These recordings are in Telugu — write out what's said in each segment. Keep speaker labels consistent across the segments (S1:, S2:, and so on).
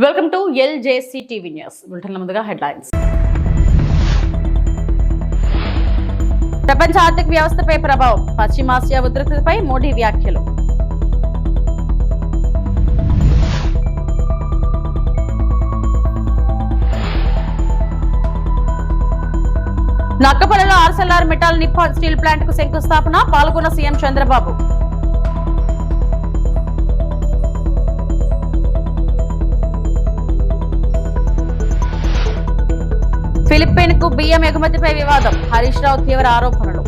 S1: Welcome to LJC TV news. Bulletin ముందుగా హెడ్లైన్స్. ప్రపంచ ఆర్థిక వ్యవస్థపై ప్రభావం, పశ్చిమాసియా ఉద్రిక్తతపై మోడీ వ్యాఖ్యలు. నక్కపల్లిలో Arcelor Mittal Nippon steel plant కు శంకుస్థాపన, పాల్గొన్న సీఎం చంద్రబాబు. ఫిలిప్పీన్ కు బియ్యం ఎగుమతిపై వివాదం, హరీష్ రావు తీవ్ర ఆరోపణలు.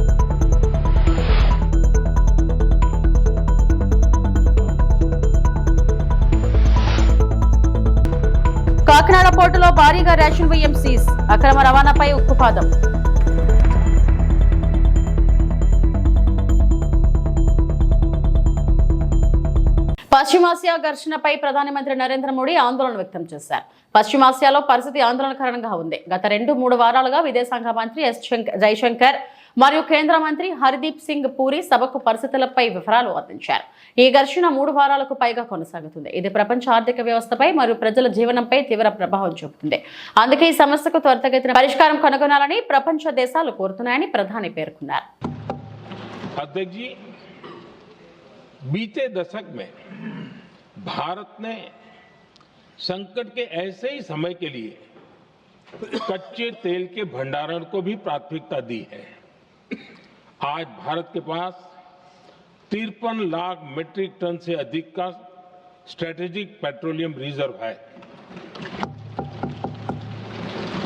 S1: కాకినాడ పోర్టులో భారీగా రేషన్ బియ్యం సీజ్, అక్రమ రవాణాపై ఉక్కుపాదం. పశ్చిమాసియా ఘర్షణపై ప్రధానమంత్రి నరేంద్ర మోడీ ఆందోళన వ్యక్తం చేశారు. పశ్చిమాసియాలో పరిస్థితి ఆందోళనకరంగా ఉంది. గత 2-3 వారాలుగా విదేశాంగ మంత్రి జైశంకర్ మరియు కేంద్ర మంత్రి హర్దీప్ సింగ్ పూరి సభకు పరిస్థితులపై వివరాలు అందించారు. ఈ ఘర్షణ 3 వారాలకు పైగా కొనసాగుతుంది. ఇది ప్రపంచ ఆర్థిక వ్యవస్థపై మరియు ప్రజల జీవనంపై తీవ్ర ప్రభావం చూపుతుంది. అందుకే ఈ సమస్యకు త్వరితగతిన పరిష్కారం కనుగొనాలని ప్రపంచ దేశాలు కోరుతున్నాయని ప్రధాని పేర్కొన్నారు.
S2: बीते दशक में भारत ने संकट के ऐसे ही समय के लिए कच्चे तेल के भंडारण को भी प्राथमिकता दी है. आज भारत के पास 53 लाख मीट्रिक टन से अधिक का स्ट्रेटेजिक पेट्रोलियम रिजर्व है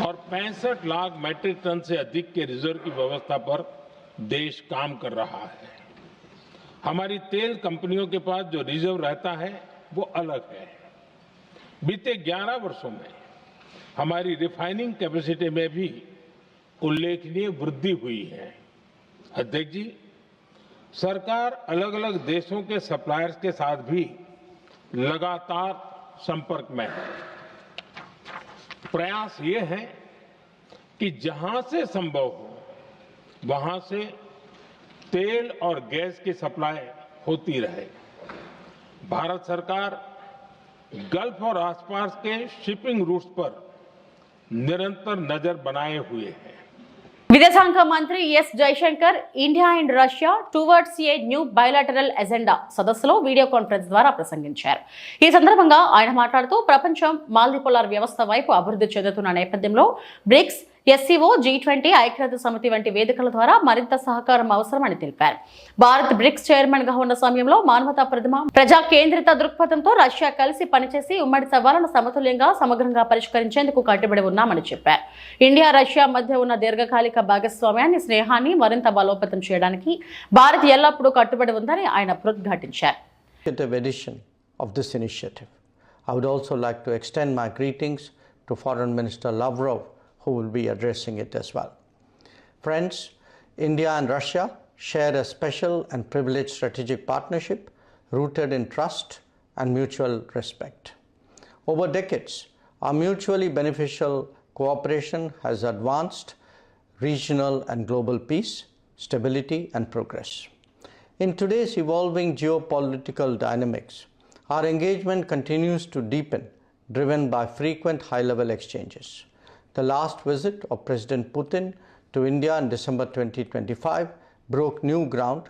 S2: और 65 लाख मीट्रिक टन से अधिक के रिजर्व की व्यवस्था पर देश काम कर रहा है. हमारी तेल कंपनियों के पास जो रिजर्व रहता है वो अलग है. बीते 11 वर्षों में हमारी रिफाइनिंग कैपेसिटी में भी उल्लेखनीय वृद्धि हुई है. अध्यक्ष जी, सरकार अलग अलग देशों के सप्लायर्स के साथ भी लगातार संपर्क में है. प्रयास ये है कि जहां से संभव हो वहां से तेल और गैस की सप्लाई होती रहे. भारत सरकार गल्फ और आसपास के शिपिंग रूट्स पर निरंतर नजर बनाए हुए है.
S1: విదేశాంగ మంత్రి Jaishankar India and Russia towards a new bilateral agenda సదస్సులో వీడియో కాన్ఫరెన్స్ ద్వారా ప్రసంగించారు. ఈ సందర్భంగా ఆయన మాట్లాడుతూ ప్రపంచం మాల్దీపోలార్ వ్యవస్థ వైపు అభివృద్ధి చెందుతున్న నేపథ్యంలో బ్రిక్స్, SCO, G20, ఐక్యరాజ్య సమితి వంటి వేదికల ద్వారా మరింత సహకారం అవసరమని తెలిపారు. భారత్ బ్రిక్స్ చైర్మన్ గా ఉన్న సమయంలో మానవతా ప్రజా కేంద్రిత దృక్పథంతో రష్యా కలిసి పనిచేసి ఉమ్మడి సవాళ్లను సమతుల్యంగా సమగ్రంగా పరిష్కరించేందుకు కట్టుబడి ఉన్నామని చెప్పారు. ఇండియా రష్యా మధ్య ఉన్న దీర్ఘకాలిక భాగస్వామ్యాన్ని, స్నేహాన్ని మరింత బలోపేతం చేయడానికి భారత్ ఎల్లప్పుడూ కట్టుబడి ఉందని ఆయన పునరుద్ఘాటించారు.
S3: Of this initiative, I would also like to extend my greetings to Foreign Minister Lavrov, who will be addressing it as well. Friends, India and Russia share a special and privileged strategic partnership rooted in trust and mutual respect. Over decades, our mutually beneficial cooperation has advanced regional and global peace, stability, and progress. In today's evolving geopolitical dynamics, our engagement continues to deepen, driven by frequent high-level exchanges. The last visit of President Putin to India in December 2025 broke new ground,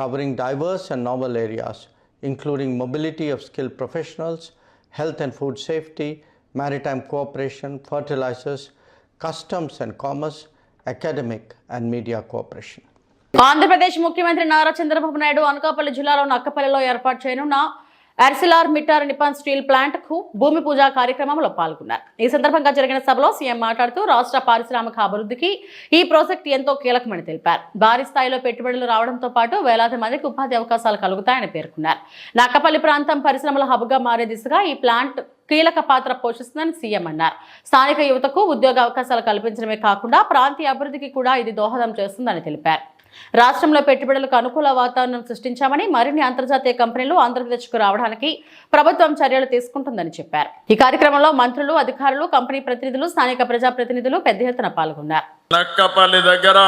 S3: covering diverse and novel areas, including mobility of skilled professionals, health and food safety, maritime cooperation, fertilizers, customs and commerce, academic and media cooperation.
S1: Andhra Pradesh ముఖ్యమంత్రి నారా చంద్రబాబు నాయుడు అనకాపల్లి జిల్లాలో నక్కపల్లిలో ఏర్పాటు చేయనున్న Arcelor Mittal Nippon steel plant కు భూమి పూజ కార్యక్రమంలో పాల్గొన్నారు. ఈ సందర్భంగా జరిగిన సభలో సీఎం మాట్లాడుతూ రాష్ట్ర పారిశ్రామిక అభివృద్ధికి ఈ ప్రాజెక్టు ఎంతో కీలకమని తెలిపారు. భారీ స్థాయిలో పెట్టుబడులు రావడంతో పాటు వేలాది మందికి ఉపాధి అవకాశాలు కలుగుతాయని పేర్కొన్నారు. నక్కపల్లి ప్రాంతం పరిశ్రమల హబ్గా మారే దిశగా ఈ ప్లాంట్ కీలక పాత్ర పోషిస్తుందని సీఎం అన్నారు. స్థానిక యువతకు ఉద్యోగ అవకాశాలు కల్పించడమే కాకుండా ప్రాంతీయ అభివృద్ధికి కూడా ఇది దోహదం చేస్తుందని తెలిపారు. రాష్ట్రంలో పెట్టుబడులకు అనుకూల వాతావరణం సృష్టించామని, మరిన్ని అంతర్జాతీయ కంపెనీలు ఆంధ్రప్రదేశ్కు రావడానికి ప్రభుత్వం చర్యలు తీసుకుంటుందని చెప్పారు. ఈ కార్యక్రమంలో మంత్రులు, అధికారులు, కంపెనీ ప్రతినిధులు, స్థానిక ప్రజాప్రతినిధులు పెద్ద ఎత్తున పాల్గొన్నారు.
S4: నక్కపల్లి దగ్గర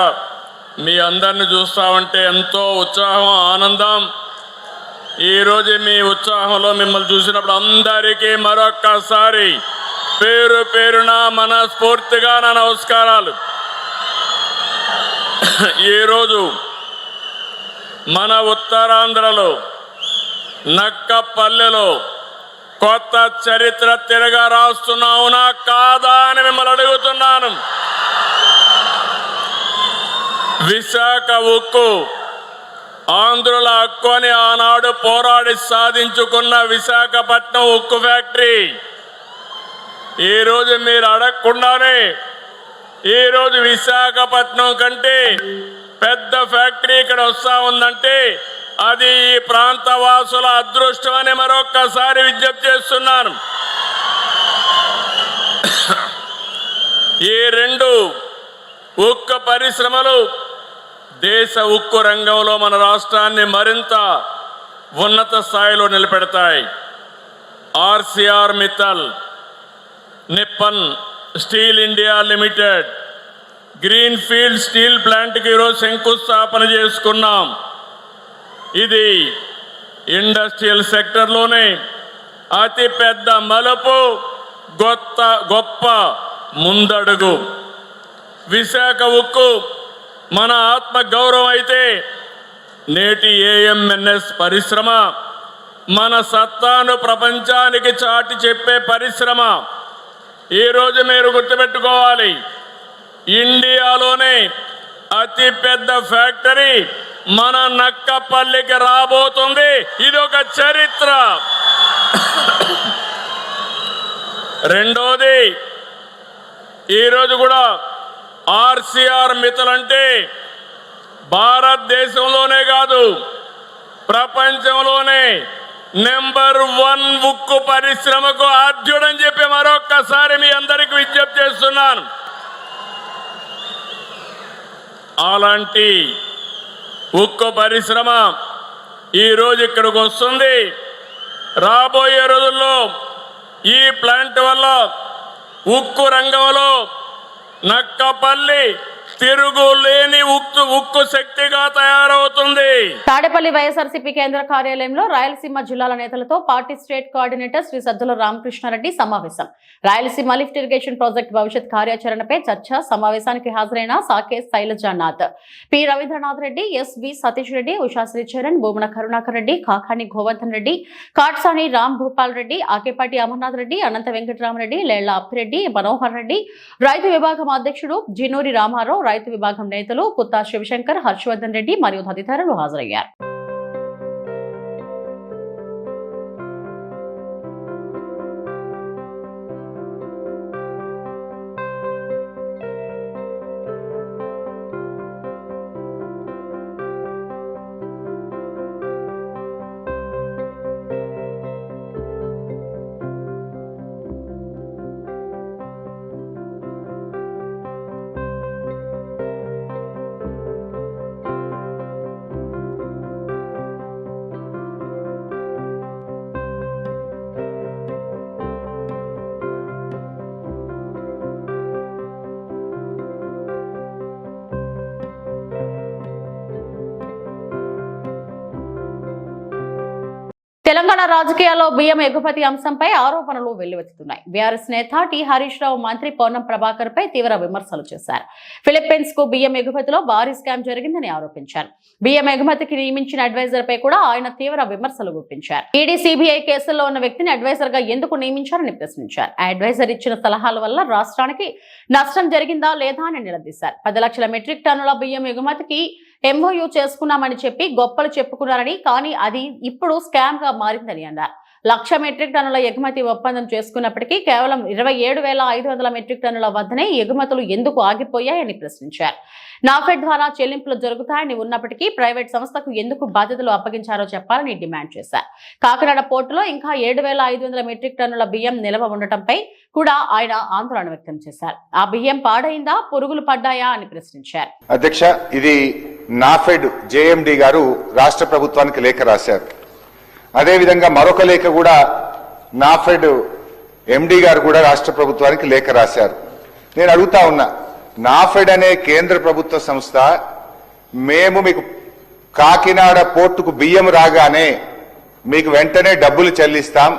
S4: మీ అందరిని చూస్తా ఉంటే ఎంతో ఉత్సాహం, ఆనందం. ఈరోజు మీ ఉత్సాహంలో మిమ్మల్ని చూసినప్పుడు అందరికీ మరొక్కసారి పేరు పేరున మనస్ఫూర్తిగా నా నమస్కారాలు. ఈరోజు మన ఉత్తరాంధ్రలో నక్కపల్లెలో కొత్త చరిత్ర తిరగా రాస్తున్నావునా కాదా అని మిమ్మల్ని అడుగుతున్నాను. విశాఖ ఉక్కు ఆంధ్రుల హక్కు అని ఆనాడు పోరాడి సాధించుకున్న విశాఖపట్నం ఉక్కు ఫ్యాక్టరీ ఈరోజు మీరు అడగకుండానే ఈరోజు విశాఖపట్నం కంటే పెద్ద ఫ్యాక్టరీ ఇక్కడ వస్తా ఉందంటే అది ఈ ప్రాంత వాసుల అదృష్టం అని మరొక్కసారి విజ్ఞప్తి చేస్తున్నాను. ఈ రెండు ఉక్కు పరిశ్రమలు దేశ ఉక్కు రంగంలో మన రాష్ట్రాన్ని మరింత ఉన్నత స్థాయిలో నిలబెడతాయి. Arcelor Mittal, Nippon steel India limited green field steel ప్లాంట్కి ఈరోజు శంకుస్థాపన చేసుకున్నాం. ఇది ఇండస్ట్రియల్ సెక్టర్లోనే అతి పెద్ద మలుపు, గొప్ప ముందడుగు. విశాఖ ఉక్కు మన ఆత్మ గౌరవం అయితే నేటి ఏఎంఎన్ఎస్ పరిశ్రమ మన సత్తాను ప్రపంచానికి చాటి చెప్పే పరిశ్రమ. ఈరోజు మీరు గుర్తుపెట్టుకోవాలి, ఇండియాలోనే అతి పెద్ద ఫ్యాక్టరీ మన నక్కపల్లికి రాబోతుంది. ఇది ఒక చరిత్ర. రెండోది, ఈరోజు కూడా ఆర్సీఆర్ మిత్తల్ అంటే భారతదేశంలోనే కాదు ప్రపంచంలోనే నెంబర్ 1 ఉక్కు పరిశ్రమకు ఆద్యుడని చెప్పి మరొక్కసారి మీ అందరికి విజ్ఞప్తి చేస్తున్నాను. అలాంటి ఉక్కు పరిశ్రమ ఈరోజు ఇక్కడికి వస్తుంది. రాబోయే రోజుల్లో ఈ ప్లాంట్ వల్ల ఉక్కు రంగంలో నక్కపల్లి తిరుగులేని ఉక్కు శక్తిగా తయారవుతుంది.
S1: తాడేపల్లి వైఎస్ఆర్సీపీ కేంద్ర కార్యాలయంలో రాయలసీమ జిల్లాల నేతలతో పార్టీ స్టేట్ కోఆర్డినేటర్ శ్రీ సద్దుల రామకృష్ణారెడ్డి సమావేశం. రాయలసీమ లిఫ్ట్ ఇరిగేషన్ ప్రాజెక్టు భవిష్యత్ కార్యాచరణపై చర్చ. సమావేశానికి హాజరైన సాకే శైలజానాథ్, పి రవీంద్రనాథ్ రెడ్డి, ఎస్వి సతీష్ రెడ్డి, ఉషాశ్రీ చరణ్, భూమన కరుణాకర్ రెడ్డి, కాకాని గోవర్ధన్ రెడ్డి, కాట్సాని రామ్ భూపాల్ రెడ్డి, ఆకేపాటి అమర్నాథ్ రెడ్డి, అనంత వెంకటరామరెడ్డి, లేళ్ల అప్పిరెడ్డి, మనోహర్ రెడ్డి, రైతు విభాగం అధ్యక్షుడు జినూరి రామారావు, రైతు విభాగం నేతలు కుత్తా శివశంకర్, హర్షవర్ధన్ రెడ్డి మరియు తదితరులు హాజరయ్యారు. తెలంగాణ రాజకీయాల్లో బియ్యం ఎగుమతి అంశంపై ఆరోపణలు వెల్లువెత్తుతున్నాయి. బీఆర్ఎస్ నేత టి హరీష్ రావు మంత్రి పొన్నం ప్రభాకర్ పై తీవ్ర విమర్శలు చేశారు. ఫిలిప్పీన్స్ కు బియ్యం ఎగుమతిలో భారీ స్కామ్ జరిగిందని ఆరోపించారు. బియ్యం ఎగుమతికి నియమించిన అడ్వైజర్ పై కూడా ఆయన తీవ్ర విమర్శలు గుప్పించారు. ఈడీ, సిబిఐ కేసుల్లో ఉన్న వ్యక్తిని అడ్వైజర్ గా ఎందుకు నియమించారని ప్రశ్నించారు. ఆ అడ్వైజర్ ఇచ్చిన సలహాల వల్ల రాష్ట్రానికి నష్టం జరిగిందా లేదా అని నిలదీశారు. 10 లక్షల మెట్రిక్ టన్నుల బియ్యం ఎగుమతికి ఎంఓయూ చేసుకున్నామని చెప్పి గొప్పలు చెప్పుకున్నారని, కానీ అది ఇప్పుడు స్కామ్ గా మారిందని అన్నారు. 1,00,000 మెట్రిక్ టన్నుల ఎగుమతి ఒప్పందం చేసుకున్నప్పటికీ కేవలం 27,500 మెట్రిక్ టన్నుల వద్దనే ఎగుమతులు ఎందుకు ఆగిపోయాయని ప్రశ్నించారు. నాఫెడ్ ద్వారా చెల్లింపులు జరుగుతాయని ఉన్నప్పటికీ ప్రైవేట్ సంస్థకు ఎందుకు బాధ్యతలు అప్పగించారో చెప్పాలని డిమాండ్ చేశారు. కాకినాడ పోర్టులో ఇంకా 7,500 మెట్రిక్ టన్నుల బియ్యం నిల్వ ఉండటంపై కూడా ఆయన ఆందోళన వ్యక్తం చేశారు. ఆ బియ్యం పాడైందా, పురుగులు పడ్డాయా అని ప్రశ్నించారు.
S5: అధ్యక్ష, ఇది నాఫెడ్ జేఎండి గారు రాష్ట్ర ప్రభుత్వానికి లేఖ రాశారు. అదేవిధంగా మరొక లేఖ కూడా నాఫెడ్ ఎండి గారు కూడా రాష్ట్ర ప్రభుత్వానికి లేఖ రాశారు. నేను అడుగుతా ఉన్నా, నాఫెడ్ అనే కేంద్ర ప్రభుత్వ సంస్థ మేము మీకు కాకినాడ పోర్టుకు బియ్యం రాగానే మీకు వెంటనే డబ్బులు చెల్లిస్తాం,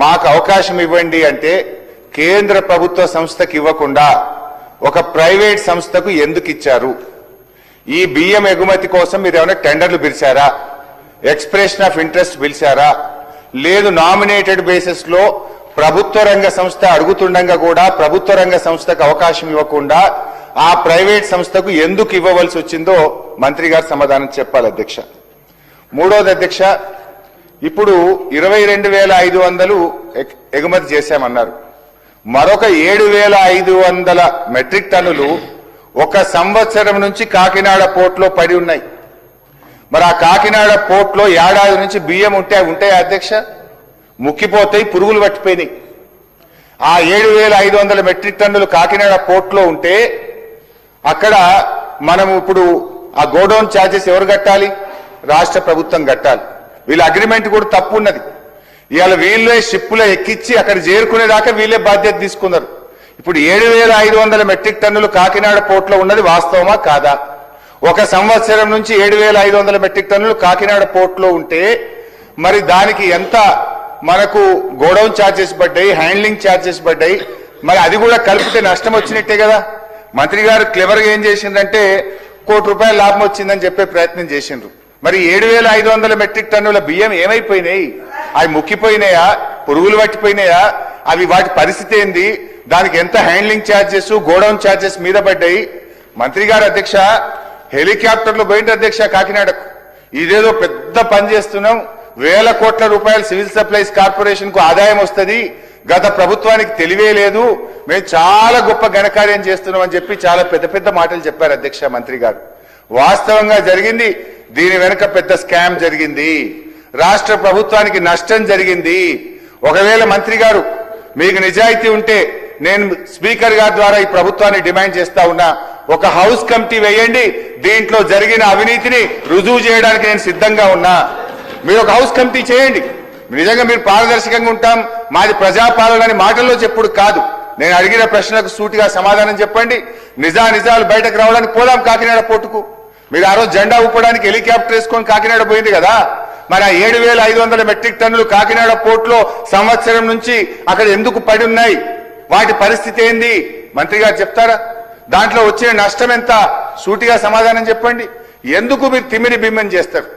S5: మాకు అవకాశం ఇవ్వండి అంటే కేంద్ర ప్రభుత్వ సంస్థకి ఇవ్వకుండా ఒక ప్రైవేట్ సంస్థకు ఎందుకు ఇచ్చారు? ఈ బియ్యం ఎగుమతి కోసం మీరు ఏమైనా టెండర్లు పిలిచారా? ఎక్స్ప్రెషన్ ఆఫ్ ఇంట్రెస్ట్ పిలిచారా? లేదు, నామినేటెడ్ బేసిస్ లో ప్రభుత్వ రంగ సంస్థ అడుగుతుండగా కూడా ప్రభుత్వ రంగ సంస్థకు అవకాశం ఇవ్వకుండా ఆ ప్రైవేట్ సంస్థకు ఎందుకు ఇవ్వవలసి వచ్చిందో మంత్రి గారు సమాధానం చెప్పాలి అధ్యక్ష. మూడోది అధ్యక్ష, ఇప్పుడు 22,500 ఎగుమతి చేశామన్నారు. మరొక 7,500 మెట్రిక్ టన్నులు ఒక సంవత్సరం నుంచి కాకినాడ పోర్టులో పడి ఉన్నాయి. మరి ఆ కాకినాడ పోర్టులో ఏడాది నుంచి బియ్యం ఉంటాయి అధ్యక్ష, ముక్కిపోతాయి, పురుగులు పట్టిపోయినాయి. ఆ 7,500 మెట్రిక్ టన్నులు కాకినాడ పోర్టులో ఉంటే అక్కడ మనం ఇప్పుడు ఆ గోడౌన్ ఛార్జెస్ ఎవరు కట్టాలి? రాష్ట్ర ప్రభుత్వం కట్టాలి. వీళ్ళ అగ్రిమెంట్ కూడా తప్పు ఉన్నది. ఇవాళ వీళ్ళే షిప్పులో ఎక్కించి అక్కడ చేరుకునేదాకా వీళ్ళే బాధ్యత తీసుకున్నారు. ఇప్పుడు 7,500 మెట్రిక్ టన్నులు కాకినాడ పోర్టులో ఉన్నది వాస్తవమా కాదా? ఒక సంవత్సరం నుంచి 7,500 మెట్రిక్ టన్నులు కాకినాడ పోర్టులో ఉంటే మరి దానికి ఎంత మనకు గోడౌన్ ఛార్జెస్ పడ్డాయి, హ్యాండ్లింగ్ ఛార్జెస్ పడ్డాయి, మరి అది కూడా కలిపితే నష్టం వచ్చినట్టే కదా. మంత్రి గారు క్లెవర్గా ఏం చేసిందంటే ₹1 కోటి లాభం వచ్చిందని చెప్పే ప్రయత్నం చేసిండ్రు. మరి 7,500 మెట్రిక్ టన్నుల బియ్యం ఏమైపోయినాయి? అవి ముక్కిపోయినాయా, పురుగులు పట్టిపోయినాయా? అవి వాటి పరిస్థితి ఏంది? దానికి ఎంత హ్యాండ్లింగ్ ఛార్జెస్, గోడౌన్ ఛార్జెస్ మీద పడ్డాయి? మంత్రి గారు అధ్యక్ష హెలికాప్టర్లో పోయింది అధ్యక్ష కాకినాడకు. ఇదేదో పెద్ద పని చేస్తున్నాం, వేల కోట్ల రూపాయలు సివిల్ సప్లైస్ కార్పొరేషన్ కు ఆదాయం వస్తుంది, గత ప్రభుత్వానికి తెలివే లేదు, మేము చాలా గొప్ప ఘనకార్యం చేస్తున్నాం అని చెప్పి చాలా పెద్ద పెద్ద మాటలు చెప్పారు అధ్యక్ష మంత్రి గారు. వాస్తవంగా జరిగింది దీని వెనుక పెద్ద స్కామ్ జరిగింది, రాష్ట్ర ప్రభుత్వానికి నష్టం జరిగింది. ఒకవేళ మంత్రి గారు మీకు నిజాయితీ ఉంటే నేను స్పీకర్ గారి ద్వారా ఈ ప్రభుత్వాన్ని డిమాండ్ చేస్తా ఉన్నా, ఒక హౌస్ కమిటీ వేయండి, దీంట్లో జరిగిన అవినీతిని రుజువు చేయడానికి నేను సిద్ధంగా ఉన్నా. మీరు ఒక హౌస్ కమిటీ చేయండి. నిజంగా మీరు పారదర్శకంగా ఉంటాం, మాది ప్రజాపాలన అని మాటల్లో చెప్పుడు కాదు. నేను అడిగిన ప్రశ్నలకు సూటిగా సమాధానం చెప్పండి. నిజాలు బయటకు రావడానికి పోదాం కాకినాడ పోర్టుకు. మీరు ఆ రోజు జెండా ఊపడానికి హెలికాప్టర్ వేసుకొని కాకినాడ పోయింది కదా. మరి ఆ 7,500 మెట్రిక్ టన్నులు కాకినాడ పోర్టులో సంవత్సరం నుంచి అక్కడ ఎందుకు పడి ఉన్నాయి? వాటి పరిస్థితి ఏంది? మంత్రి గారు చెప్తారా? దాంట్లో వచ్చిన నష్టం ఎంత? సూటిగా సమాధానం చెప్పండి. ఎందుకు మీరు తిమ్మిని బిమ్మని చేస్తారు?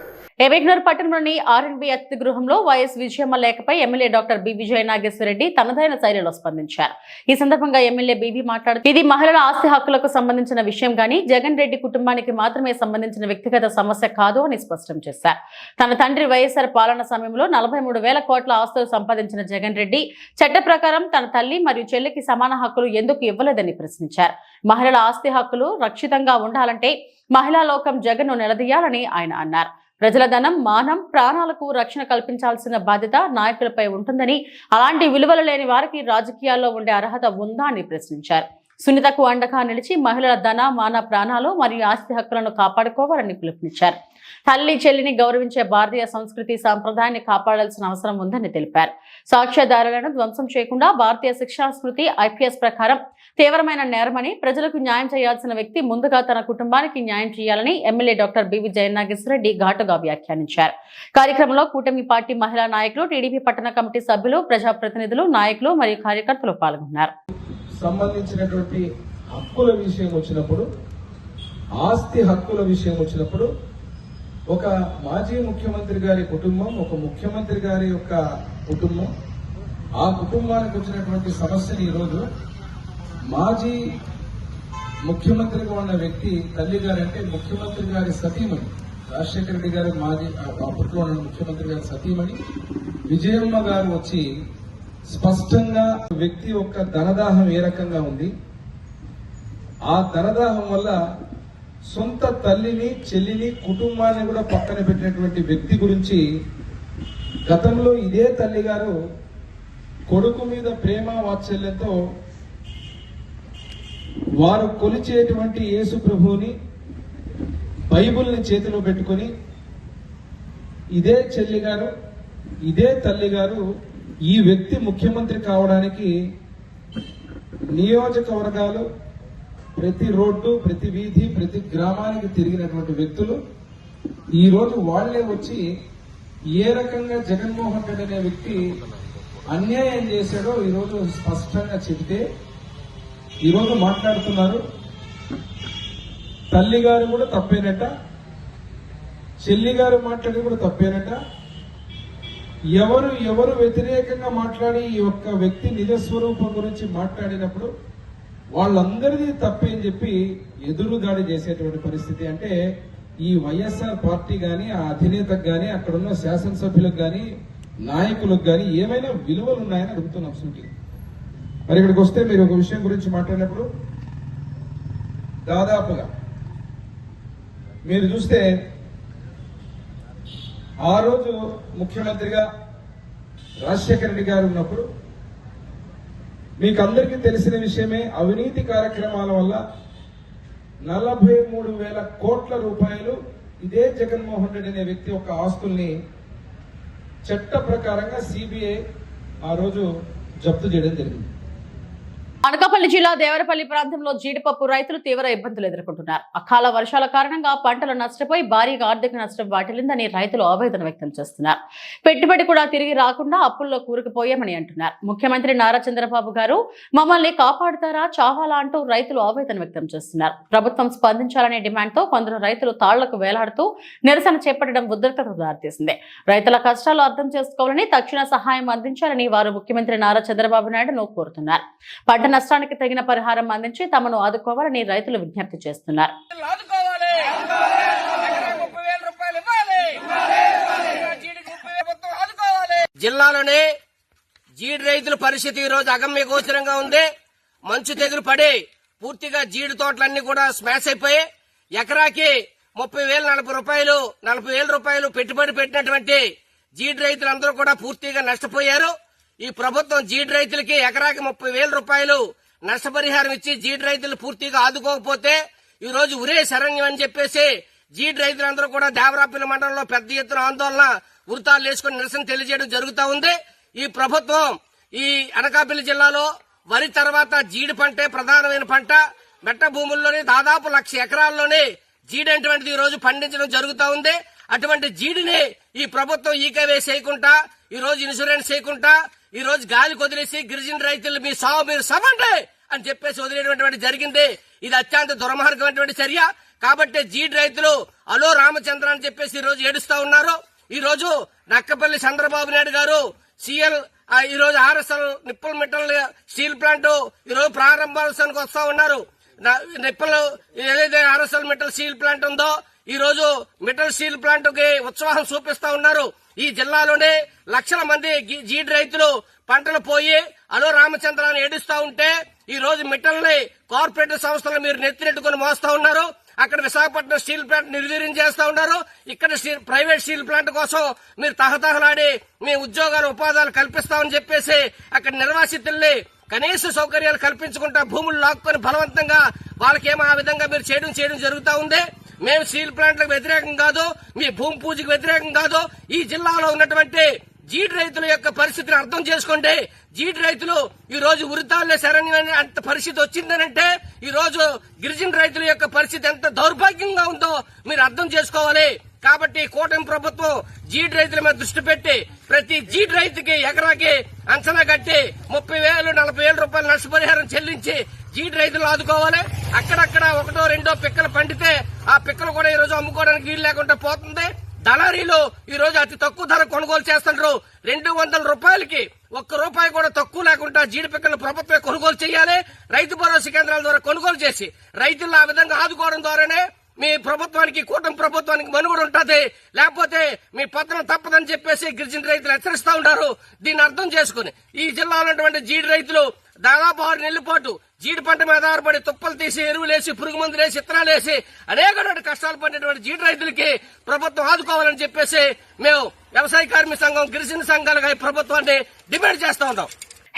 S1: ఎబిగ్నూర్ పట్టణంలోని ఆర్ఎండ్బి అతిథి గృహంలో వైఎస్ విజయమ్మ లేఖపై MLA doctor B Vijaya Nageswara Reddy తనదైన శైలిలో స్పందించారు. ఈ సందర్భంగా ఎమ్మెల్యే బీబీ మాట్లాడుతూ ఇది మహిళల ఆస్తి హక్కులకు సంబంధించిన విషయం గానీ జగన్ రెడ్డి కుటుంబానికి మాత్రమే సంబంధించిన వ్యక్తిగత సమస్య కాదు అని స్పష్టం చేశారు. తన తండ్రి వైఎస్ఆర్ పాలన సమయంలో 43,000 కోట్ల ఆస్తులు సంపాదించిన జగన్ రెడ్డి చట్ట ప్రకారం తన తల్లి మరియు చెల్లికి సమాన హక్కులు ఎందుకు ఇవ్వలేదని ప్రశ్నించారు. మహిళల ఆస్తి హక్కులు రక్షితంగా ఉండాలంటే మహిళా లోకం జగన్ను నిలదీయాలని ఆయన అన్నారు. ప్రజల ధనం, మానం, ప్రాణాలకు రక్షణ కల్పించాల్సిన బాధ్యత నాయకులపై ఉంటుందని, అలాంటి విలువలు లేని వారికి రాజకీయాల్లో ఉండే అర్హత ఉందా అని ప్రశ్నించారు. సునీతకు అండగా నిలిచి మహిళల ధన, మాన, ప్రాణాలు మరియు ఆస్తి హక్కులను కాపాడుకోవాలని పిలుపునిచ్చారు. తల్లి చెల్లిని గౌరవించే భారతీయ సంస్కృతి సాంప్రదాయాన్ని కాపాడాల్సిన అవసరం ఉందని తెలిపారు. సాక్ష్యాధారాలను ధ్వంసం చేయకుండా భారతీయ శిక్షా స్మృతి IPS ప్రకారం తీవ్రమైన నేరమని, ప్రజలకు న్యాయం చేయాల్సిన వ్యక్తి ముందుగా తన కుటుంబానికి న్యాయం చేయాలని MLA doctor B Vijaya Nageswara Reddy ఘాటుగా వ్యాఖ్యానించారు. కార్యక్రమంలో కూటమి పార్టీ మహిళా నాయకులు, టీడీపీ పట్టణ కమిటీ సభ్యులు, ప్రజాప్రతినిధులు, నాయకులు మరియు కార్యకర్తలు పాల్గొన్నారు.
S6: సంబంధించినటువంటి హక్కుల విషయం వచ్చినప్పుడు, ఆస్తి హక్కుల విషయం వచ్చినప్పుడు ఒక మాజీ ముఖ్యమంత్రి గారి కుటుంబం, ఒక ముఖ్యమంత్రి గారి యొక్క కుటుంబం, ఆ కుటుంబానికి వచ్చినటువంటి సమస్యని ఈరోజు మాజీ ముఖ్యమంత్రిగా ఉన్న వ్యక్తి తల్లి గారంటే ముఖ్యమంత్రి గారి సతీమణి రాజశేఖర రెడ్డి గారి మాజీ అప్పట్లో ఉన్న ముఖ్యమంత్రి గారి సతీమణి విజయమ్మ గారు వచ్చి స్పష్టంగా వ్యక్తి యొక్క ధనదాహం ఏ రకంగా ఉంది, ఆ ధనదాహం వల్ల సొంత తల్లిని, చెల్లిని, కుటుంబాన్ని కూడా పక్కన పెట్టినటువంటి వ్యక్తి గురించి గతంలో ఇదే తల్లి గారు కొడుకు మీద ప్రేమ వాత్సల్యంతో వారు కొలిచేటువంటి యేసు ప్రభువుని, బైబిల్ని చేతిలో పెట్టుకుని ఇదే చెల్లి గారు, ఇదే తల్లి గారు ఈ వ్యక్తి ముఖ్యమంత్రి కావడానికి నియోజకవర్గాలు, ప్రతి రోడ్డు, ప్రతి వీధి, ప్రతి గ్రామానికి తిరిగినటువంటి వ్యక్తులు ఈ రోజు వాళ్లే వచ్చి ఏ రకంగా జగన్మోహన్ రెడ్డి అనే వ్యక్తి అన్యాయం చేశాడో ఈరోజు స్పష్టంగా చెబితే ఈరోజు మాట్లాడుతున్నారు. తల్లి గారు కూడా తప్పేనట, చెల్లి గారు మాట్లాడి కూడా తప్పేనట. ఎవరు వ్యతిరేకంగా మాట్లాడి ఈ యొక్క వ్యక్తి నిజస్వరూపం గురించి మాట్లాడినప్పుడు వాళ్ళందరిది తప్పే అని చెప్పి ఎదురుదాడి చేసేటువంటి పరిస్థితి. అంటే ఈ వైఎస్ఆర్ పార్టీ గాని, ఆ అధినేతకు గాని, అక్కడున్న శాసనసభ్యులకు గాని, నాయకులకు గాని ఏమైనా విలువలు ఉన్నాయని అడుగుతున్నాం సూటి. మరి ఇక్కడికి వస్తే మీరు ఒక విషయం గురించి మాట్లాడినప్పుడు దాదాపుగా మీరు చూస్తే ఆ రోజు ముఖ్యమంత్రిగా రాజశేఖర రెడ్డి గారు ఉన్నప్పుడు మీకు అందరికీ తెలిసిన విషయమే, అవినీతి కార్యక్రమాల వల్ల 43,000 కోట్ల రూపాయలు ఇదే జగన్మోహన్ రెడ్డి అనే వ్యక్తి యొక్క ఆస్తుల్ని చట్ట ప్రకారంగా సిబిఐ ఆ రోజు జప్తు చేయడం జరిగింది.
S1: అనకాపల్లి జిల్లా దేవరపల్లి ప్రాంతంలో జీడిపప్పు రైతులు తీవ్ర ఇబ్బందులు ఎదుర్కొంటున్నారు. అకాల వర్షాల కారణంగా పంటలు నష్టపోయి భారీగా ఆర్థిక నష్టం వాటిల్లిందని రైతులు ఆవేదన వ్యక్తం చేస్తున్నారు. పెట్టుబడి కూడా తిరిగి రాకుండా అప్పుల్లో కూరుకుపోయామని అంటున్నారు. ముఖ్యమంత్రి నారా చంద్రబాబు గారు మమ్మల్ని కాపాడుతారా చావాలా అంటూ రైతులు ఆవేదన వ్యక్తం చేస్తున్నారు. ప్రభుత్వం స్పందించాలనే డిమాండ్తో కొందరు రైతులు తాళ్లకు వేలాడుతూ నిరసన చేపట్టడం ఉద్రిక్తతకు దారితీసింది. రైతుల కష్టాలు అర్థం చేసుకోవాలని, తక్షణ సహాయం అందించాలని వారు ముఖ్యమంత్రి నారా చంద్రబాబు నాయుడును కోరుతున్నారు. పంట నష్టానికి తగిన పరిహారం అందించి తమను ఆదుకోవాలని రైతులు విజ్ఞప్తి చేస్తున్నారు.
S7: జిల్లాలోనే జీడి రైతుల పరిస్థితి ఈ రోజు అగమ్య గోచరంగా ఉంది. మంచు తెగులు పడి పూర్తిగా జీడి తోటలన్నీ కూడా స్మాష్ అయిపోయి ఎకరాకి 30,000 40,000 రూపాయలు పెట్టుబడి పెట్టినటువంటి జీడి రైతులందరూ కూడా పూర్తిగా నష్టపోయారు. ఈ ప్రభుత్వం జీడి రైతులకి ఎకరాకి 30,000 రూపాయలు నష్టపరిహారం ఇచ్చి జీడి రైతులు పూర్తిగా ఆదుకోకపోతే ఈ రోజు ఉరే శరణ్యం అని చెప్పేసి జీడి రైతులందరూ కూడా దేవరాపల్లి మండలంలో పెద్ద ఎత్తున ఆందోళన వృతాలు వేసుకుని నిరసన తెలియజేయడం జరుగుతూ ఉంది. ఈ ప్రభుత్వం ఈ అనకాపల్లి జిల్లాలో వరి తర్వాత జీడి పంటే ప్రధానమైన పంట. మెట్ట భూముల్లోనే దాదాపు 1,00,000 ఎకరాల్లోనే జీడి అనేటువంటిది ఈ రోజు పండించడం జరుగుతూ ఉంది. అటువంటి జీడిని ఈ ప్రభుత్వం ఈకవే చేయకుండా, ఈ రోజు ఇన్సూరెన్స్ చేయకుండా, ఈ రోజు గాలి వదిలేసి గిరిజన రైతులు మీ సాగు మీరు సమండి అని చెప్పేసి వదిలేటువంటి జరిగింది. ఇది అత్యంత దుర్మార్గమైనటువంటి చర్య. కాబట్టి జీడి రైతులు అలో రామచంద్ర అని చెప్పేసి ఈ రోజు ఏడుస్తా ఉన్నారు. ఈ రోజు నక్కపల్లి చంద్రబాబు నాయుడు గారు సిఎల్ ఈ రోజు ఆర్ఎస్ఎల్ నిప్పుల మిట్టల్ స్టీల్ ప్లాంట్ ఈ రోజు ప్రారంభోత్సవానికి వస్తా ఉన్నారు. నిప్పులు ఏదైతే ఆర్ఎస్ఎల్ మిట్టల్ స్టీల్ ప్లాంట్ ఉందో ఈ రోజు మిట్టల్ స్టీల్ ప్లాంట్ కి ఉత్సాహం చూపిస్తా ఉన్నారు. ఈ జిల్లాలోనే లక్షల మంది జీడి రైతులు పంటలు పోయి అలో రామచంద్రాన్ని ఏడుస్తా ఉంటే ఈ రోజు మిట్టల్ని కార్పొరేట్ సంస్థలు మీరు నెత్తినెట్టుకుని మోస్తా ఉన్నారు. అక్కడ విశాఖపట్నం స్టీల్ ప్లాంట్ నిర్వీర్యం చేస్తా ఉన్నారు. ఇక్కడ ప్రైవేట్ స్టీల్ ప్లాంట్ కోసం మీరు తహతహలాడి మీ ఉద్యోగాలు ఉపాధాలు కల్పిస్తామని చెప్పేసి అక్కడ నిర్వాసితుల్ని కనీస సౌకర్యాలు కల్పించుకుంటా భూములు లాక్కొని బలవంతంగా వాళ్ళకేమో ఆ విధంగా మీరు చేయడం జరుగుతూ ఉంది. మేము స్టీల్ ప్లాంట్లకు వ్యతిరేకం కాదు, మీ భూమి పూజకు వ్యతిరేకం కాదు. ఈ జిల్లాలో ఉన్నటువంటి జీడి రైతుల యొక్క పరిస్థితిని అర్థం చేసుకోండి. జీడి రైతులు ఈ రోజు ఉరితాళ్లే శరణ్యం అంత పరిస్థితి వచ్చిందనంటే ఈ రోజు గిరిజన రైతుల యొక్క పరిస్థితి ఎంత దౌర్భాగ్యంగా ఉందో మీరు అర్థం చేసుకోవాలి. కాబట్టి కూటమి ప్రభుత్వం జీడి రైతుల మీద దృష్టి పెట్టి ప్రతి జీడి రైతుకి ఎకరాకి అంచనా కట్టి 30,000 40,000 రూపాయలు నష్టపరిహారం చెల్లించి జీడి రైతులు ఆదుకోవాలి. అక్కడక్కడ 1-2 పిక్కలు పండితే ఆ పిక్కలు కూడా ఈ రోజు అమ్ముకోవడానికి వీలు లేకుండా పోతుంది. దళారీలు ఈ రోజు అతి తక్కువ ధర కొనుగోలు చేస్తున్నారు. 200 రూపాయలకి 1 రూపాయి కూడా తక్కువ లేకుండా జీడి పిక్కలు ప్రభుత్వమే కొనుగోలు చేయాలి. రైతు భరోసా కేంద్రాల ద్వారా కొనుగోలు చేసి రైతులను ఆ విధంగా ఆదుకోవడం ద్వారానే మీ ప్రభుత్వానికి కూటమి ప్రభుత్వానికి మనుగడ ఉంటది. లేకపోతే మీ పత్రం తప్పదని చెప్పేసి గిరిజన రైతులు హెచ్చరిస్తా ఉంటారు. దీన్ని అర్థం చేసుకుని ఈ జిల్లాలో ఉన్నటువంటి జీడి రైతులు దాదాపు 6 నెలల పాటు జీడి పంట మీద ఆధారపడి తుప్పలు తీసి ఎరువులేసి పురుగు మందులు వేసి విత్తనాలు వేసి అనేకటువంటి కష్టాలు పడినటువంటి జీడి రైతులకి ప్రభుత్వం ఆదుకోవాలని చెప్పేసి మేము వ్యవసాయ కార్మిక సంఘం గిరిజన సంఘాలుగా ప్రభుత్వాన్ని డిమాండ్ చేస్తా ఉన్నాం.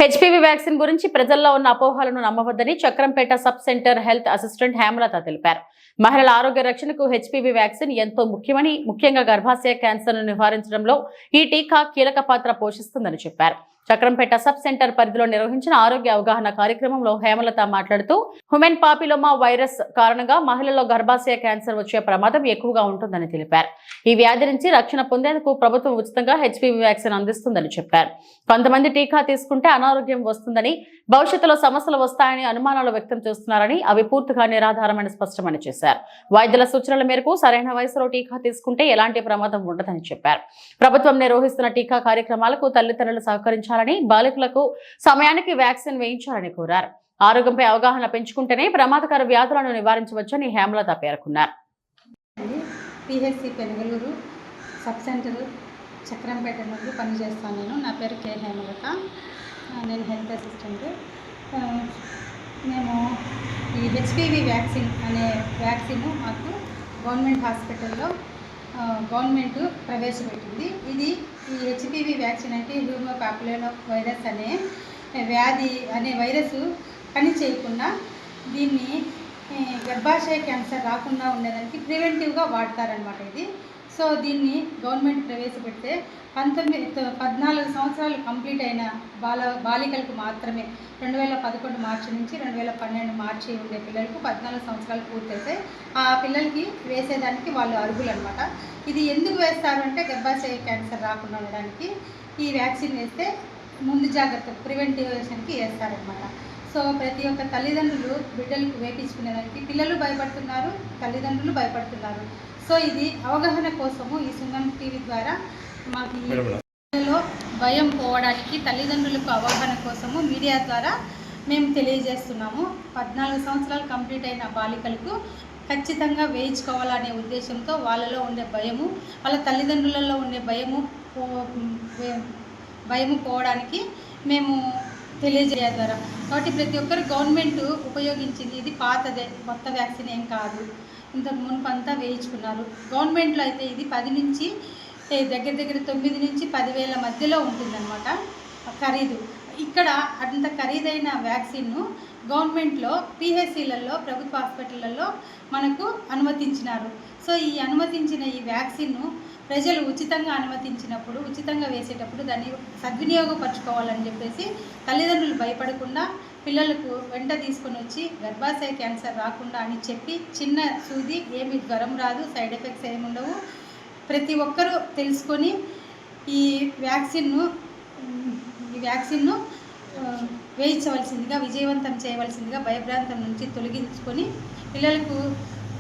S1: హెచ్పివి వ్యాక్సిన్ గురించి ప్రజల్లో ఉన్న అపోహలను నమ్మవద్దని Chakrampeta sub centre health assistant Hemalatha తెలిపారు. మహిళల ఆరోగ్య రక్షణకు హెచ్పివి వ్యాక్సిన్ ఎంతో ముఖ్యమని, ముఖ్యంగా గర్భాశయ క్యాన్సర్ను నివారించడంలో ఈ టీకా కీలక పాత్ర పోషిస్తుందని చెప్పారు. చక్రంపేట సబ్ సెంటర్ పరిధిలో నిర్వహించిన ఆరోగ్య అవగాహన కార్యక్రమంలో హేమలత మాట్లాడుతూ హ్యూమన్ పాపిలోమా వైరస్ కారణంగా మహిళల్లో గర్భాశయ క్యాన్సర్ వచ్చే ప్రమాదం ఎక్కువగా ఉంటుందని తెలిపారు. ఈ వ్యాధి నుంచి రక్షణ పొందేందుకు ప్రభుత్వం ఉచితంగా HPV వ్యాక్సిన్ అందిస్తుందని చెప్పారు. కొంతమంది టీకా తీసుకుంటే అనారోగ్యం వస్తుందని, భవిష్యత్తులో సమస్యలు వస్తాయని అనుమానాలు వ్యక్తం చేస్తున్నారని, అవి పూర్తిగా నిరాధారమని స్పష్టమని చేశారు. వైద్యుల సూచనల మేరకు సరైన వయసులో టీకా తీసుకుంటే ఎలాంటి ప్రమాదం ఉండదని చెప్పారు. ప్రభుత్వం నిర్వహిస్తున్న టీకా కార్యక్రమాలకు తల్లిదండ్రులు సహకరించాలని, బాలికలకు సమయానికి వ్యాక్సిన్ వేయించాలని కోరారు. ఆరోగ్యంపై అవగాహన పెంచుకుంటేనే ప్రమాదకర వ్యాధులను నివారించవచ్చని హేమలత పేర్కొన్నారు.
S8: PHC పెనుగలూరు సబ్ సెంటర్ చక్రంపేట నుండి పనిచేస్తాను. నా పేరు కే హేమలత. నేను హెల్త్ అసిస్టెంట్. మేము ఈ HPV వ్యాక్సిన్ అనే వ్యాక్సిన్ మాకు గవర్నమెంట్ హాస్పిటల్లో గవర్నమెంట్ ప్రవేశపెట్టింది. ఇది ఈ HPV వ్యాక్సిన్ అంటే హ్యూమన్ పాపులోమా వైరస్ అనే వ్యాధి అనే వైరస్ పని చేయకుండా దీన్ని గర్భాశయ క్యాన్సర్ రాకుండా ఉండడానికి ప్రివెంటివ్గా వాడతారనమాట ఇది. సో దీన్ని గవర్నమెంట్ ప్రవేశపెడితే 14 సంవత్సరాలు కంప్లీట్ అయిన బాలికలకు మాత్రమే 2011 మార్చి నుంచి 2012 మార్చి ఉండే పిల్లలకు 14 సంవత్సరాలు పూర్తయితే ఆ పిల్లలకి వేసేదానికి వాళ్ళు అర్హులు అనమాట. ఇది ఎందుకు వేస్తారు అంటే గర్భాశయ క్యాన్సర్ రాకుండా ఉండడానికి ఈ వ్యాక్సిన్ వేస్తే ముందు జాగ్రత్త ప్రివెంటివేషన్కి వేస్తారనమాట. సో ప్రతి ఒక్క తల్లిదండ్రులు బిడ్డలకు వేపించుకునేదానికి పిల్లలు భయపడుతున్నారు, తల్లిదండ్రులు భయపడుతున్నారు. సో ఇది అవగాహన కోసము ఈ సుమన్ టీవీ ద్వారా మాకు ఈ పిల్లల్లో భయం పోవడానికి తల్లిదండ్రులకు అవగాహన కోసము మీడియా ద్వారా మేము తెలియజేస్తున్నాము. 14 సంవత్సరాలు కంప్లీట్ అయిన బాలికలకు ఖచ్చితంగా వేయించుకోవాలనే ఉద్దేశంతో వాళ్ళలో ఉండే భయము, వాళ్ళ తల్లిదండ్రులలో ఉండే భయము పోవడానికి మేము తెలియజేయ ద్వారా. కాబట్టి ప్రతి ఒక్కరు గవర్నమెంట్ ఉపయోగించింది ఇది పాతదే, కొత్త వ్యాక్సిన్ ఏం కాదు. ఇంతకు మునుపు అంతా వేయించుకున్నారు. గవర్నమెంట్లో అయితే ఇది 10 నుంచి దగ్గర 9 నుంచి 10,000 మధ్యలో ఉంటుందన్నమాట ఖరీదు. ఇక్కడ అంత ఖరీదైన వ్యాక్సిన్ను గవర్నమెంట్లో PHCలలో ప్రభుత్వ హాస్పిటళ్లలో మనకు అనుమతించినారు. సో ఈ అనుమతించిన ఈ వ్యాక్సిన్ను ప్రజలు ఉచితంగా అనుమతించినప్పుడు, ఉచితంగా వేసేటప్పుడు దాన్ని సద్వినియోగపరచుకోవాలని చెప్పేసి తల్లిదండ్రులు భయపడకుండా పిల్లలకు వెంట తీసుకొని వచ్చి గర్భాశయ క్యాన్సర్ రాకుండా అని చెప్పి చిన్న సూది, ఏమి జ్వరం రాదు, సైడ్ ఎఫెక్ట్స్ ఏమి ఉండవు, ప్రతి ఒక్కరూ తెలుసుకొని ఈ వ్యాక్సిన్ను వేయించవలసిందిగా, విజయవంతం చేయవలసిందిగా, భయభ్రాంతం నుంచి తొలగించుకొని పిల్లలకు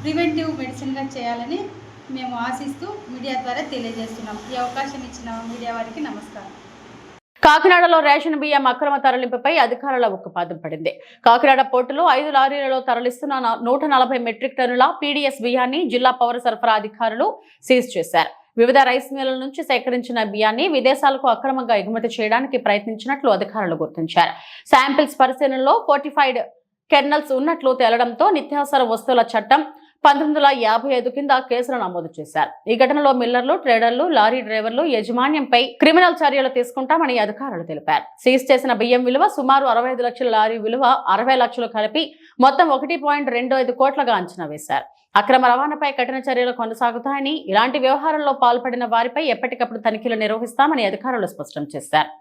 S8: ప్రివెంటివ్ మెడిసిన్గా చేయాలని మేము ఆశిస్తూ మీడియా ద్వారా తెలియజేస్తున్నాం. ఈ అవకాశం ఇచ్చిన మీడియా వారికి నమస్కారం.
S1: కాకినాడలో రేషన్ బియ్యం అక్రమ తరలింపుపై అధికారుల ఉక్కుపాదం పడింది. కాకినాడ పోర్టులో 5 లారీలలో తరలిస్తున్న 140 మెట్రిక్ టన్నుల PDS బియ్యాన్ని జిల్లా పౌర సరఫరా అధికారులు సీజ్ చేశారు. వివిధ రైస్ మిల్లుల నుంచి సేకరించిన బియ్యాన్ని విదేశాలకు అక్రమంగా ఎగుమతి చేయడానికి ప్రయత్నించినట్లు అధికారులు గుర్తించారు. శాంపిల్స్ పరిశీలనలో ఫోర్టిఫైడ్ కెర్నల్స్ ఉన్నట్లు తేలడంతో నిత్యావసర వస్తువుల చట్టం 1955 కింద కేసులు నమోదు చేశారు. ఈ ఘటనలో మిల్లర్లు, ట్రేడర్లు, లారీ డ్రైవర్లు యజమాన్యంపై క్రిమినల్ చర్యలు తీసుకుంటామని అధికారులు తెలిపారు. సీజ్ చేసిన బియ్యం విలువ సుమారు 65 లక్షల, లారీ విలువ 60 లక్షలు కలిపి మొత్తం 1.25 కోట్లుగా అంచనా వేశారు. అక్రమ రవాణాపై కఠిన చర్యలు కొనసాగుతాయని, ఇలాంటి వ్యవహారంలో పాల్పడిన వారిపై ఎప్పటికప్పుడు తనిఖీలు నిర్వహిస్తామని అధికారులు స్పష్టం చేశారు.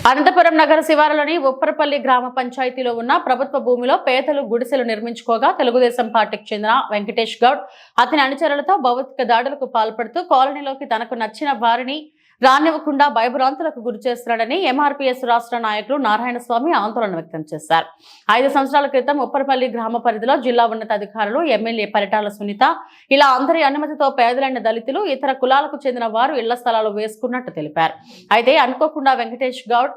S1: అనంతపురం నగర శివారులోని ఉప్పరపల్లి గ్రామ పంచాయతీలో ఉన్న ప్రభుత్వ భూమిలో పేదలు గుడిసెలు నిర్మించుకోగా తెలుగుదేశం పార్టీకి చెందిన వెంకటేష్ గౌడ్ అతని అనుచరులతో భౌతిక దాడులకు పాల్పడుతూ కాలనీలోకి తనకు నచ్చిన వారిని రానివ్వకుండా భయభ్రాంతులకు గురి చేస్తున్నాడని ఎంఆర్పీఎస్ రాష్ట్ర నాయకులు నారాయణస్వామి ఆందోళన వ్యక్తం చేశారు. 5 సంవత్సరాల క్రితం ఉప్పరపల్లి గ్రామ పరిధిలో జిల్లా ఉన్నతాధికారులు ఎమ్మెల్యే పరిటాల సునీత ఇలా అందరి అనుమతితో పేదలైన దళితులు ఇతర కులాలకు చెందిన వారు ఇళ్ల స్థలాలు వేసుకున్నట్టు తెలిపారు. అయితే అనుకోకుండా వెంకటేష్ గౌడ్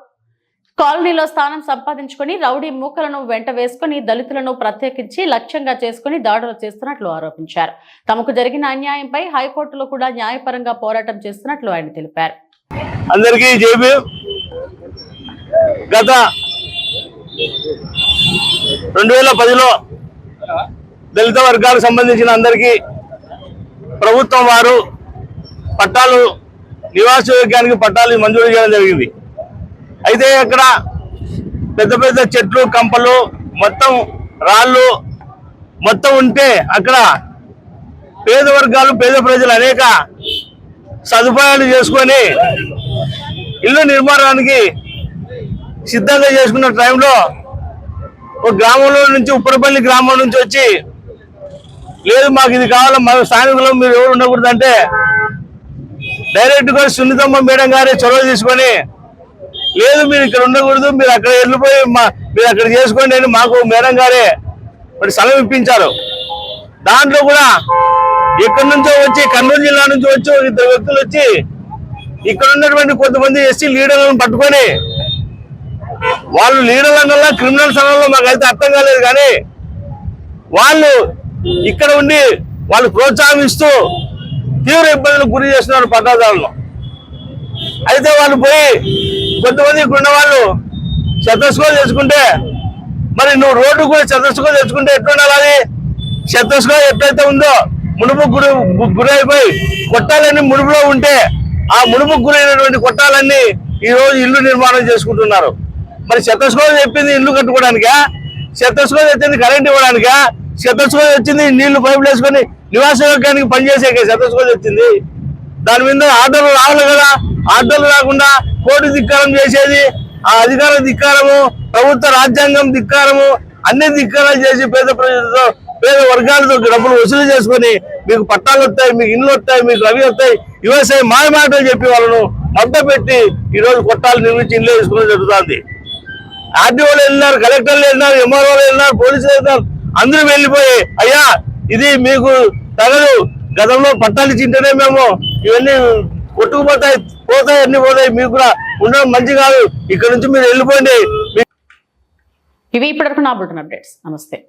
S1: కాలనీలో స్థానం సంపాదించుకుని రౌడీ మూకలను వెంట వేసుకుని దళితులను ప్రత్యేకించి లక్ష్యంగా చేసుకుని దాడులు చేస్తున్నట్లు ఆరోపించారు. తమకు జరిగిన అన్యాయంపై హైకోర్టులో కూడా న్యాయపరంగా పోరాటం చేస్తున్నట్లు ఆయన తెలిపారు.
S9: అందరికీ జేబీ గత 2010లో దళిత వర్గాలకు సంబంధించిన అందరికీ ప్రభుత్వం వారు పట్టాలు నివాసయోగ్యానికి పట్టాలు మంజూరు చేయడం జరిగింది. అయితే అక్కడ పెద్ద పెద్ద చెట్లు కంపలు మొత్తం రాళ్ళు మొత్తం ఉంటే అక్కడ పేద వర్గాలు పేద ప్రజలు అనేక సదుపాయాలు చేసుకొని ఇల్లు నిర్మాణానికి సిద్ధంగా చేసుకున్న టైంలో ఒక గ్రామంలో నుంచి ఉప్పరపల్లి గ్రామం నుంచి వచ్చి లేదు మాకు ఇది కావాలా మా స్థానికులు మీరు ఎవరు ఉండకూడదు అంటే డైరెక్ట్గా సునీతమ్మ మేడం గారి చొరవ తీసుకొని లేదు మీరు ఇక్కడ ఉండకూడదు మీరు అక్కడ వెళ్ళిపోయి మీరు అక్కడ చేసుకోండి అని మాకు మేడం గారే మరి సెలవు ఇప్పించారు. దాంట్లో కూడా ఎక్కడి నుంచో వచ్చి కర్నూలు జిల్లా నుంచి వచ్చి 2 వ్యక్తులు వచ్చి ఇక్కడ ఉన్నటువంటి కొంతమంది ఎస్సీ లీడర్లను పట్టుకొని వాళ్ళు లీడర్ల క్రిమినల్ స్థలంలో మాకైతే అర్థం కాలేదు కానీ వాళ్ళు ఇక్కడ ఉండి వాళ్ళు ప్రోత్సాహిస్తూ తీవ్ర ఇబ్బందులకు గురి చేస్తున్నారు పట్టాదారులను. అయితే వాళ్ళు పోయి కొంతమంది ఉన్న వాళ్ళు శతస్కో తెచ్చుకుంటే మరి నువ్వు రోడ్డు కూడా శతస్కో తెచ్చుకుంటే ఎట్లుండాలి? అది శతస్కో ఎట్లయితే ఉందో మునుపు గురైపోయి కొట్టాలన్నీ మునుపులో ఉంటే ఆ మునుపు గురైనటువంటి కొట్టాలన్నీ ఈ రోజు ఇల్లు నిర్మాణం చేసుకుంటున్నారు. మరి శతస్కో చెప్పింది ఇల్లు కట్టుకోవడానికా? శతస్కో తెచ్చింది కరెంట్ ఇవ్వడానికా? శతస్కో వచ్చింది నీళ్లు పైపులు వేసుకొని నివాసయోగ్యానికి పనిచేసే శతస్కో తెచ్చింది. దాని మీద ఆర్డర్లు రావాలి కదా. ఆర్డర్లు రాకుండా కోర్టు ధిక్కారం చేసేది ఆ అధికార ధిక్కారము, ప్రభుత్వ రాజ్యాంగం ధిక్కారము, అన్ని ధిక్కారాలు చేసి పేద ప్రజలతో పేద వర్గాలతో డబ్బులు వసూలు చేసుకొని మీకు పట్టాలు వస్తాయి, మీకు ఇండ్లు వస్తాయి, మీకు అవి వస్తాయి ఇవే మాయ మాటలు చెప్పి వాళ్ళను మభ్యపెట్టి ఈరోజు కొట్టాలు నిర్మించి ఇండ్లు వేసుకోవడం జరుగుతుంది. ఆర్డీఓలు వెళ్ళినారు, కలెక్టర్లు వెళ్ళినారు, ఎంఆర్ఓలు వెళ్ళినారు, పోలీసులు వెళ్ళినారు. అందరూ వెళ్ళిపోయి అయ్యా ఇది మీకు తగదు, గతంలో పట్టాలు ఇచ్చింటేనే మేము ఇవన్నీ కొట్టుకుపోతాయి అన్ని పోతాయి, మీకు కూడా ఉండడం మంచి కాదు, ఇక్కడ నుంచి మీరు వెళ్ళిపోండి.
S1: ఇవి ఇప్పటివరకు నా బులెటిన్ అప్డేట్స్. నమస్తే.